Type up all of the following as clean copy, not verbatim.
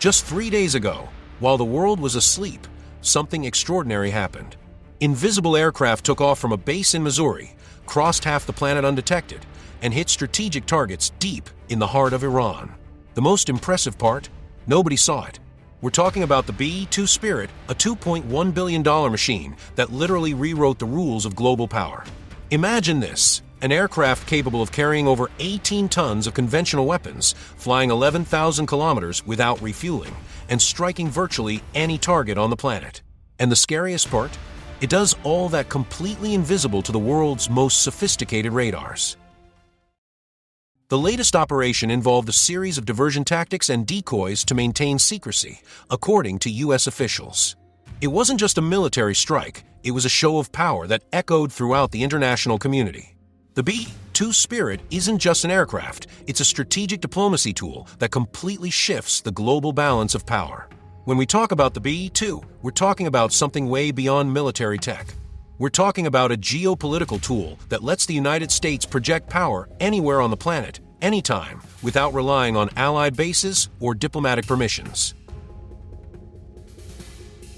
Just 3 days ago, while the world was asleep, something extraordinary happened. Invisible aircraft took off from a base in Missouri, crossed half the planet undetected, and hit strategic targets deep in the heart of Iran. The most impressive part? Nobody saw it. We're talking about the B-2 Spirit, a $2.1 billion machine that literally rewrote the rules of global power. Imagine this, an aircraft capable of carrying over 18 tons of conventional weapons, flying 11,000 kilometers without refueling, and striking virtually any target on the planet. And the scariest part? It does all that completely invisible to the world's most sophisticated radars. The latest operation involved a series of diversion tactics and decoys to maintain secrecy, according to U.S. officials. It wasn't just a military strike, it was a show of power that echoed throughout the international community. The B-2 Spirit isn't just an aircraft, it's a strategic diplomacy tool that completely shifts the global balance of power. When we talk about the B-2, we're talking about something way beyond military tech. We're talking about a geopolitical tool that lets the United States project power anywhere on the planet, anytime, without relying on allied bases or diplomatic permissions.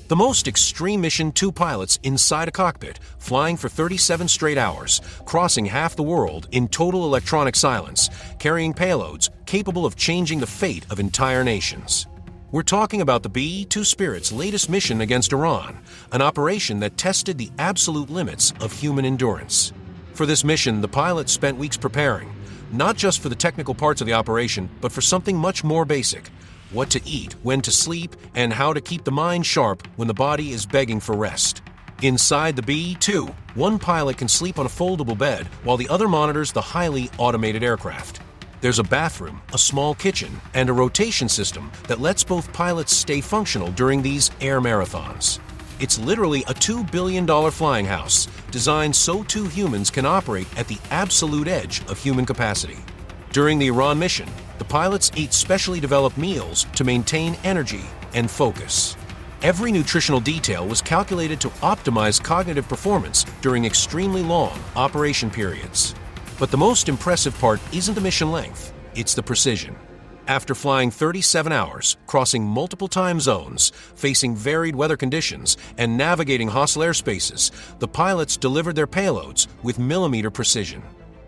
The most extreme mission: 2 pilots inside a cockpit, flying for 37 straight hours, crossing half the world in total electronic silence, carrying payloads capable of changing the fate of entire nations. We're talking about the B-2 Spirit's latest mission against Iran, an operation that tested the absolute limits of human endurance. For this mission, the pilots spent weeks preparing, not just for the technical parts of the operation, but for something much more basic: what to eat, when to sleep, and how to keep the mind sharp when the body is begging for rest. Inside the B-2, one pilot can sleep on a foldable bed while the other monitors the highly automated aircraft. There's a bathroom, a small kitchen, and a rotation system that lets both pilots stay functional during these air marathons. It's literally a $2 billion flying house, designed so 2 humans can operate at the absolute edge of human capacity. During the Iran mission, the pilots ate specially developed meals to maintain energy and focus. Every nutritional detail was calculated to optimize cognitive performance during extremely long operation periods. But the most impressive part isn't the mission length, it's the precision. After flying 37 hours, crossing multiple time zones, facing varied weather conditions, and navigating hostile airspaces, the pilots delivered their payloads with millimeter precision.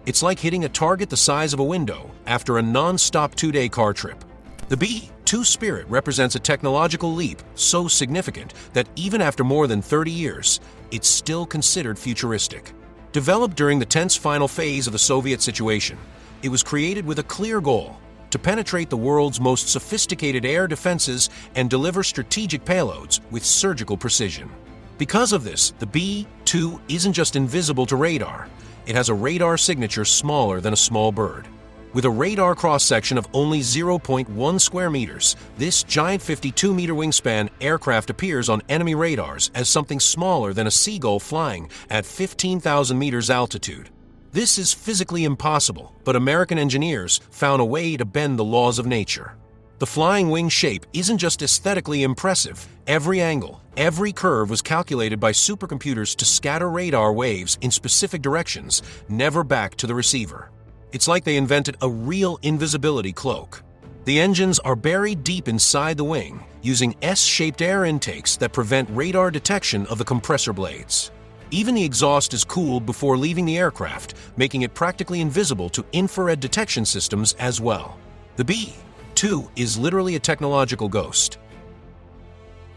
It's like hitting a target the size of a window after a non-stop 2-day car trip. The B-2 Spirit represents a technological leap so significant that even after more than 30 years, it's still considered futuristic. Developed during the tense final phase of the Soviet situation, it was created with a clear goal: to penetrate the world's most sophisticated air defenses and deliver strategic payloads with surgical precision. Because of this, the B-2 isn't just invisible to radar, it has a radar signature smaller than a small bird. With a radar cross-section of only 0.1 square meters, this giant 52-meter wingspan aircraft appears on enemy radars as something smaller than a seagull flying at 15,000 meters altitude. This is physically impossible, but American engineers found a way to bend the laws of nature. The flying wing shape isn't just aesthetically impressive. Every angle, every curve was calculated by supercomputers to scatter radar waves in specific directions, never back to the receiver. It's like they invented a real invisibility cloak. The engines are buried deep inside the wing, using S-shaped air intakes that prevent radar detection of the compressor blades. Even the exhaust is cooled before leaving the aircraft, making it practically invisible to infrared detection systems as well. The B-2 is literally a technological ghost.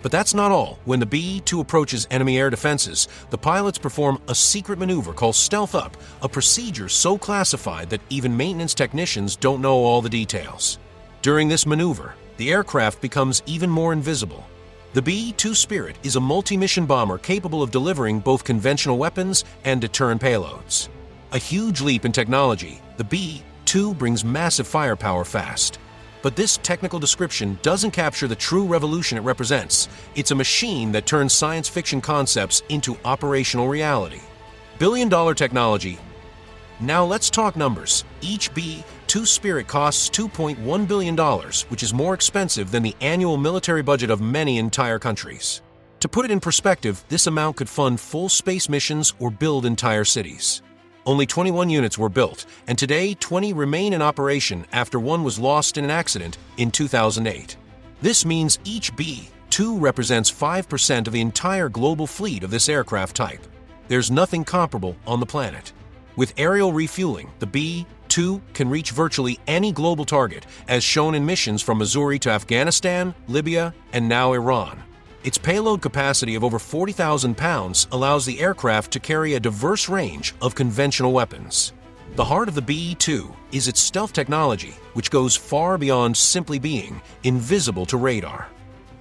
But that's not all. When the B-2 approaches enemy air defenses, the pilots perform a secret maneuver called Stealth Up, a procedure so classified that even maintenance technicians don't know all the details. During this maneuver, the aircraft becomes even more invisible. The B-2 Spirit is a multi-mission bomber capable of delivering both conventional weapons and deterrent payloads. A huge leap in technology, the B-2 brings massive firepower fast. But this technical description doesn't capture the true revolution it represents. It's a machine that turns science fiction concepts into operational reality. Billion-dollar technology. Now let's talk numbers. Each B-2 Spirit costs $2.1 billion, which is more expensive than the annual military budget of many entire countries. To put it in perspective, this amount could fund full space missions or build entire cities. Only 21 units were built, and today 20 remain in operation after one was lost in an accident in 2008. This means each B-2 represents 5% of the entire global fleet of this aircraft type. There's nothing comparable on the planet. With aerial refueling, the B-2 can reach virtually any global target, as shown in missions from Missouri to Afghanistan, Libya, and now Iran. Its payload capacity of over 40,000 pounds allows the aircraft to carry a diverse range of conventional weapons. The heart of the B-2 is its stealth technology, which goes far beyond simply being invisible to radar.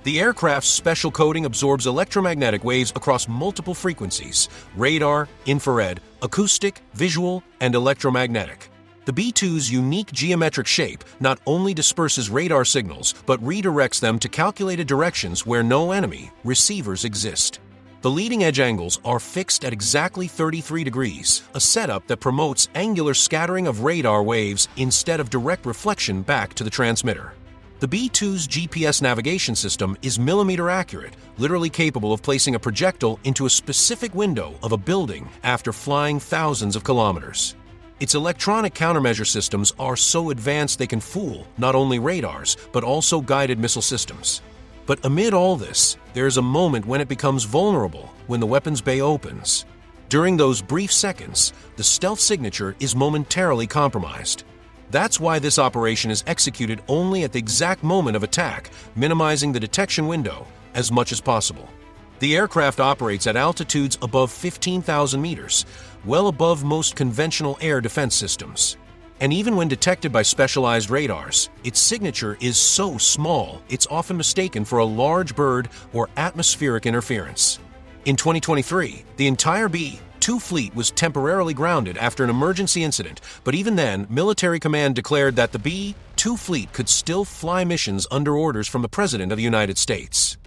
The aircraft's special coating absorbs electromagnetic waves across multiple frequencies: radar, infrared, acoustic, visual, and electromagnetic. The B-2's unique geometric shape not only disperses radar signals, but redirects them to calculated directions where no enemy receivers exist. The leading edge angles are fixed at exactly 33 degrees, a setup that promotes angular scattering of radar waves instead of direct reflection back to the transmitter. The B-2's GPS navigation system is millimeter accurate, literally capable of placing a projectile into a specific window of a building after flying thousands of kilometers. Its electronic countermeasure systems are so advanced they can fool not only radars, but also guided missile systems. But amid all this, there is a moment when it becomes vulnerable, when the weapons bay opens. During those brief seconds, the stealth signature is momentarily compromised. That's why this operation is executed only at the exact moment of attack, minimizing the detection window as much as possible. The aircraft operates at altitudes above 15,000 meters, well above most conventional air defense systems. And even when detected by specialized radars, its signature is so small it's often mistaken for a large bird or atmospheric interference. In 2023, the entire B-2 fleet was temporarily grounded after an emergency incident, but even then, military command declared that the B-2 fleet could still fly missions under orders from the President of the United States.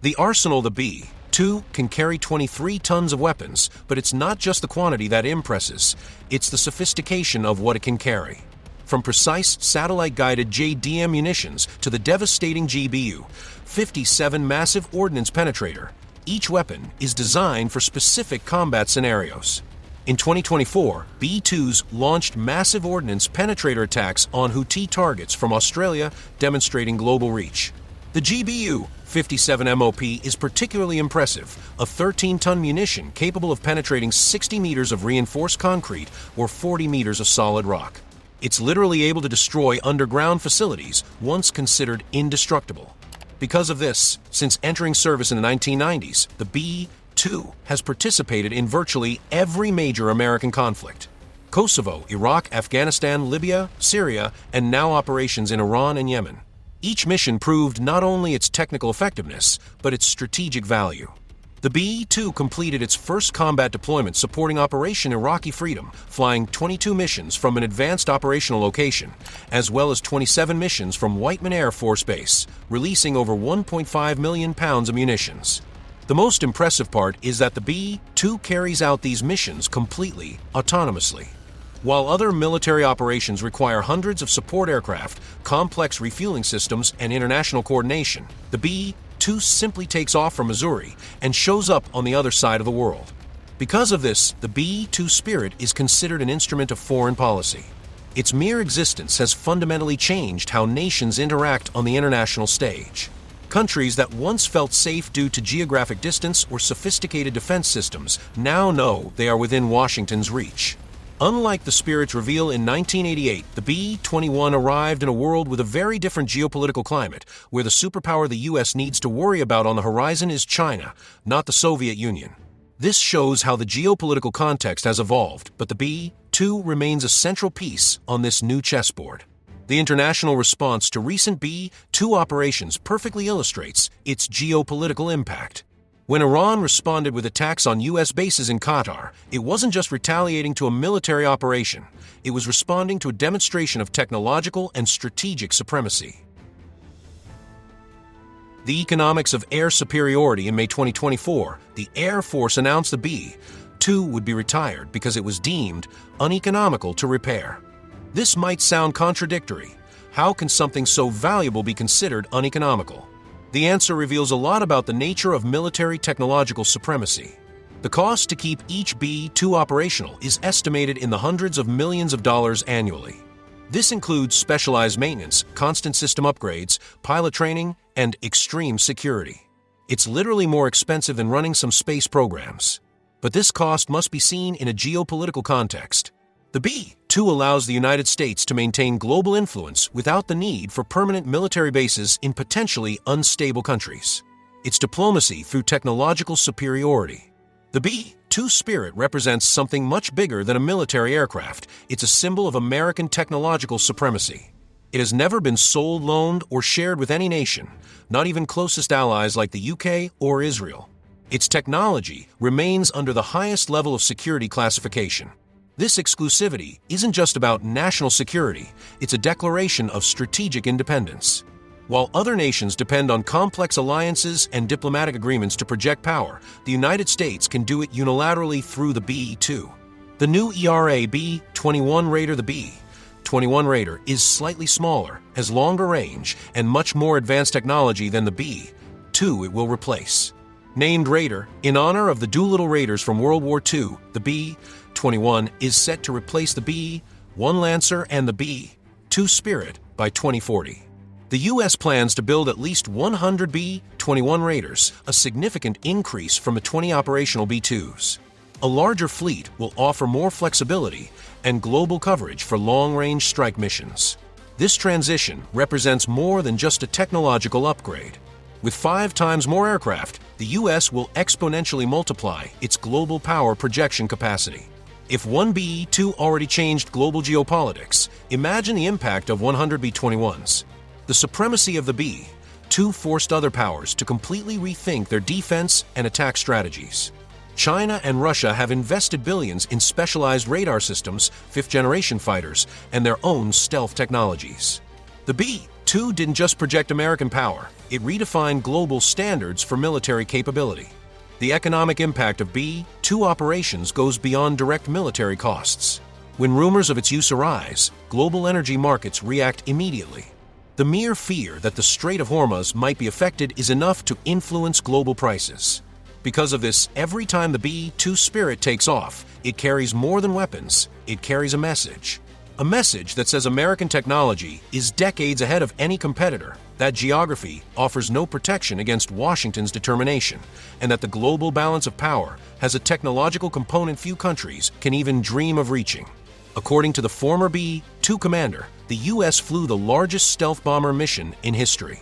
The arsenal of the B-2 can carry 23 tons of weapons, but it's not just the quantity that impresses, it's the sophistication of what it can carry. From precise satellite-guided JDM munitions to the devastating GBU-57 massive ordnance penetrator, each weapon is designed for specific combat scenarios. In 2024, B-2s launched massive ordnance penetrator attacks on Houthi targets from Australia, demonstrating global reach. The GBU-57 MOP is particularly impressive, a 13-ton munition capable of penetrating 60 meters of reinforced concrete or 40 meters of solid rock. It's literally able to destroy underground facilities once considered indestructible. Because of this, since entering service in the 1990s, the B-2 has participated in virtually every major American conflict: Kosovo, Iraq, Afghanistan, Libya, Syria, and now operations in Iran and Yemen. Each mission proved not only its technical effectiveness, but its strategic value. The B-2 completed its first combat deployment supporting Operation Iraqi Freedom, flying 22 missions from an advanced operational location, as well as 27 missions from Whiteman Air Force Base, releasing over 1.5 million pounds of munitions. The most impressive part is that the B-2 carries out these missions completely autonomously. While other military operations require hundreds of support aircraft, complex refueling systems, and international coordination, the B-2 simply takes off from Missouri and shows up on the other side of the world. Because of this, the B-2 Spirit is considered an instrument of foreign policy. Its mere existence has fundamentally changed how nations interact on the international stage. Countries that once felt safe due to geographic distance or sophisticated defense systems now know they are within Washington's reach. Unlike the Spirit's reveal in 1988, the B-21 arrived in a world with a very different geopolitical climate, where the superpower the U.S. needs to worry about on the horizon is China, not the Soviet Union. This shows how the geopolitical context has evolved, but the B-2 remains a central piece on this new chessboard. The international response to recent B-2 operations perfectly illustrates its geopolitical impact. When Iran responded with attacks on U.S. bases in Qatar, it wasn't just retaliating to a military operation, it was responding to a demonstration of technological and strategic supremacy. The economics of air superiority. In May 2024, the Air Force announced the B-2 would be retired because it was deemed uneconomical to repair. This might sound contradictory. How can something so valuable be considered uneconomical? The answer reveals a lot about the nature of military technological supremacy. The cost to keep each B-2 operational is estimated in the hundreds of millions of dollars annually. This includes specialized maintenance, constant system upgrades, pilot training, and extreme security. It's literally more expensive than running some space programs. But this cost must be seen in a geopolitical context. The B-2 allows the United States to maintain global influence without the need for permanent military bases in potentially unstable countries. It's diplomacy through technological superiority. The B-2 Spirit represents something much bigger than a military aircraft. It's a symbol of American technological supremacy. It has never been sold, loaned, or shared with any nation, not even closest allies like the UK or Israel. Its technology remains under the highest level of security classification. This exclusivity isn't just about national security, it's a declaration of strategic independence. While other nations depend on complex alliances and diplomatic agreements to project power, the United States can do it unilaterally through the B-2. The new ERA B-21 Raider. The B-21 Raider is slightly smaller, has longer range, and much more advanced technology than the B-2 it will replace. Named Raider, in honor of the Doolittle Raiders from World War II, the B-21 is set to replace the B-1 Lancer and the B-2 Spirit by 2040. The U.S. plans to build at least 100 B-21 Raiders, a significant increase from the 20 operational B-2s. A larger fleet will offer more flexibility and global coverage for long-range strike missions. This transition represents more than just a technological upgrade. With 5 times more aircraft, the U.S. will exponentially multiply its global power projection capacity. If one B-2 already changed global geopolitics, imagine the impact of 100 B-21s. The supremacy of the B-2 forced other powers to completely rethink their defense and attack strategies. China and Russia have invested billions in specialized radar systems, fifth-generation fighters, and their own stealth technologies. The B-2 didn't just project American power, it redefined global standards for military capability. The economic impact of B-2 operations goes beyond direct military costs. When rumors of its use arise, global energy markets react immediately. The mere fear that the Strait of Hormuz might be affected is enough to influence global prices. Because of this, every time the B-2 Spirit takes off, it carries more than weapons, it carries a message. A message that says American technology is decades ahead of any competitor, that geography offers no protection against Washington's determination, and that the global balance of power has a technological component few countries can even dream of reaching. According to the former B-2 commander, the U.S. flew the largest stealth bomber mission in history.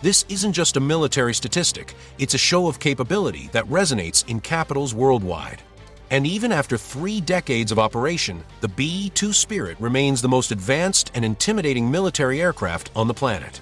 This isn't just a military statistic, it's a show of capability that resonates in capitals worldwide. And even after 3 decades of operation, the B-2 Spirit remains the most advanced and intimidating military aircraft on the planet.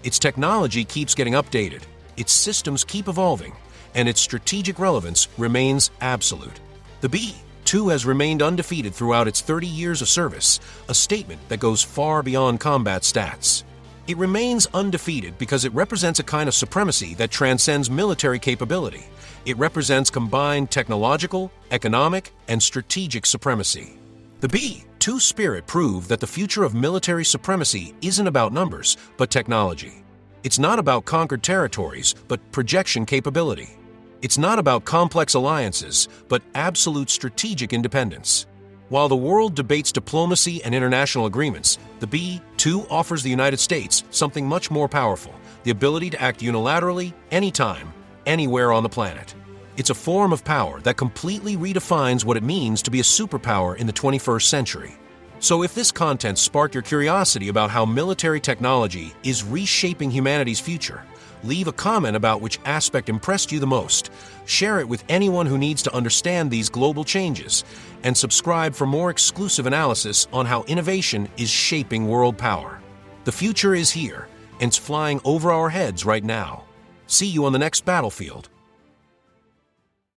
Its technology keeps getting updated, its systems keep evolving, and its strategic relevance remains absolute. The B-2 has remained undefeated throughout its 30 years of service, a statement that goes far beyond combat stats. It remains undefeated because it represents a kind of supremacy that transcends military capability. It represents combined technological, economic, and strategic supremacy. The B-2 Spirit proved that the future of military supremacy isn't about numbers, but technology. It's not about conquered territories, but projection capability. It's not about complex alliances, but absolute strategic independence. While the world debates diplomacy and international agreements, the B-2 offers the United States something much more powerful: the ability to act unilaterally, anytime, anywhere on the planet. It's a form of power that completely redefines what it means to be a superpower in the 21st century. So if this content sparked your curiosity about how military technology is reshaping humanity's future, leave a comment about which aspect impressed you the most, share it with anyone who needs to understand these global changes, and subscribe for more exclusive analysis on how innovation is shaping world power. The future is here, and it's flying over our heads right now. See you on the next battlefield.